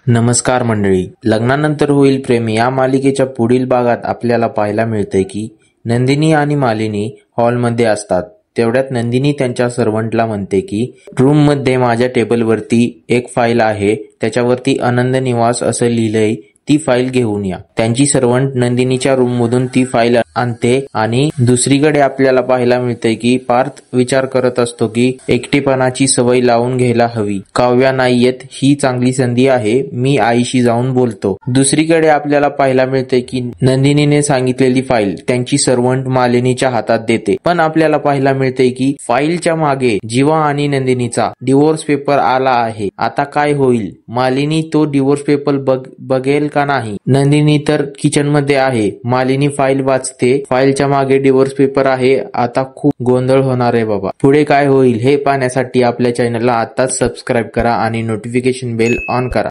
नमस्कार मंडळी. लग्नानंतर होईल प्रेम या मालिकेच्या पुढील भागात आपल्याला पाहायला मिळतंय की नंदिनी आणि मालिनी हॉलमध्ये असतात. तेवढ्यात नंदिनी त्यांच्या सर्वंटला म्हणते की रूम मध्ये माझ्या टेबलवरती एक फाईल आहे, त्याच्यावरती आनंद निवास असं लिहिलंय, ती फाईल घेऊन या. त्यांची सर्वंट नंदिनीच्या रूम मधून ती फाईल आणते आणि दुसरीकडे आपल्याला पाहायला मिळते की पार्थ विचार करत असतो की एकटेपणाची सवय लावून घ्यायला हवी. काव्या नाही येत, ही चांगली संधी आहे, मी आईशी जाऊन बोलतो. दुसरीकडे आपल्याला पाहायला मिळते की नंदिनीने सांगितलेली फाईल त्यांची सर्वंट मालिनीच्या हातात देते. पण आपल्याला पाहायला मिळते की फाईलच्या मागे जीवा आणि नंदिनीचा डिवोर्स पेपर आला आहे. आता काय होईल? मालिनी तो डिवोर्स पेपर बघेल का नाही? नंदिनी तर किचन मध्ये आहे. मालिनी फाईल वाचते. फाईलच्या मागे डिवोर्स पेपर आहे. आता खूप गोंधळ होणार आहे बाबा. पुढे काय होईल हे पाहण्यासाठी आपल्या चॅनलला आताच सबस्क्राईब करा आणि नोटिफिकेशन बेल ऑन करा.